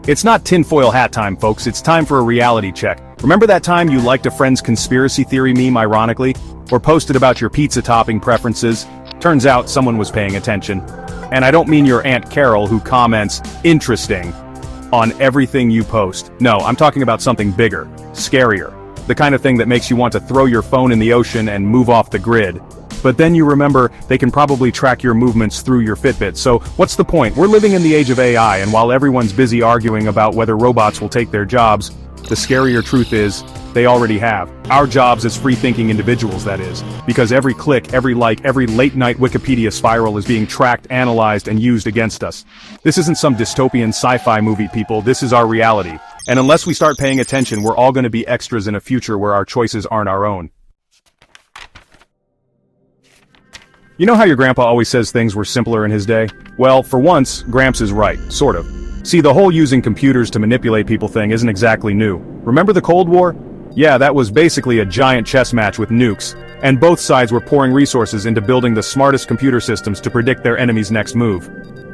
It's not tinfoil hat time, folks, it's time for a reality check. Remember that time you liked a friend's conspiracy theory meme ironically? Or posted about your pizza topping preferences? Turns out someone was paying attention. And I don't mean your Aunt Carol who comments, "interesting," on everything you post. No, I'm talking about something bigger, scarier. The kind of thing that makes you want to throw your phone in the ocean and move off the grid. But then you remember, they can probably track your movements through your Fitbit, so what's the point? We're living in the age of AI, and while everyone's busy arguing about whether robots will take their jobs, the scarier truth is, they already have. Our jobs as free-thinking individuals, that is. Because every click, every like, every late-night Wikipedia spiral is being tracked, analyzed, and used against us. This isn't some dystopian sci-fi movie, people, this is our reality. And unless we start paying attention, we're all gonna be extras in a future where our choices aren't our own. You know how your grandpa always says things were simpler in his day? Well, for once, Gramps is right, sort of. See, the whole using computers to manipulate people thing isn't exactly new. Remember the Cold War? Yeah, that was basically a giant chess match with nukes, and both sides were pouring resources into building the smartest computer systems to predict their enemy's next move.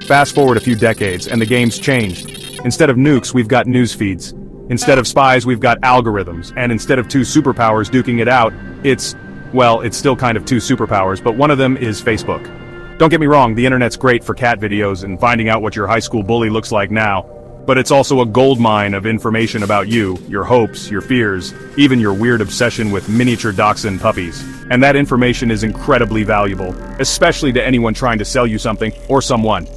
Fast forward a few decades, and the game's changed. Instead of nukes, we've got news feeds. Instead of spies, we've got algorithms, and instead of two superpowers duking it out, it's still kind of two superpowers, but one of them is Facebook. Don't get me wrong, the internet's great for cat videos and finding out what your high school bully looks like now. But it's also a goldmine of information about you, your hopes, your fears, even your weird obsession with miniature dachshund puppies. And that information is incredibly valuable, especially to anyone trying to sell you something, or someone.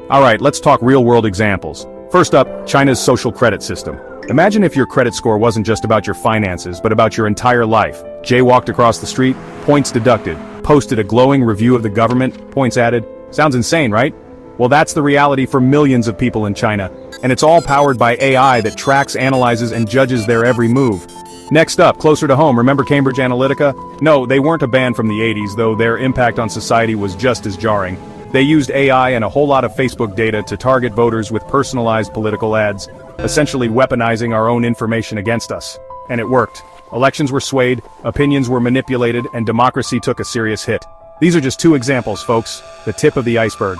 Alright, let's talk real-world examples. First up, China's social credit system. Imagine if your credit score wasn't just about your finances, but about your entire life. Jaywalked across the street, points deducted. Posted a glowing review of the government, points added. Sounds insane, right? Well, that's the reality for millions of people in China. And it's all powered by AI that tracks, analyzes, and judges their every move. Next up, closer to home, remember Cambridge Analytica? No, they weren't a band from the 80s, though their impact on society was just as jarring. They used AI and a whole lot of Facebook data to target voters with personalized political ads, essentially weaponizing our own information against us. And it worked. Elections were swayed, opinions were manipulated, and democracy took a serious hit. These are just two examples, folks, the tip of the iceberg.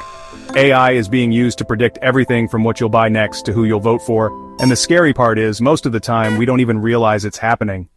AI is being used to predict everything from what you'll buy next to who you'll vote for, and the scary part is, most of the time, we don't even realize it's happening.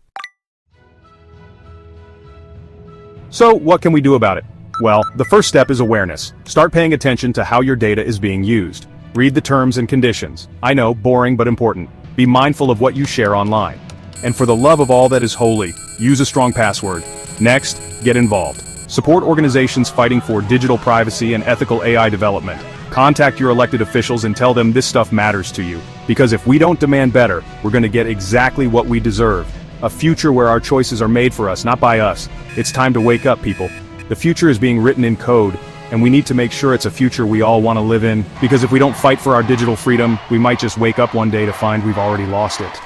So, what can we do about it? Well, the first step is awareness. Start paying attention to how your data is being used. Read the terms and conditions. I know, boring but important. Be mindful of what you share online. And for the love of all that is holy, use a strong password. Next, get involved. Support organizations fighting for digital privacy and ethical AI development. Contact your elected officials and tell them this stuff matters to you. Because if we don't demand better, we're going to get exactly what we deserve. A future where our choices are made for us, not by us. It's time to wake up, people. The future is being written in code, and we need to make sure it's a future we all want to live in, because if we don't fight for our digital freedom, we might just wake up one day to find we've already lost it.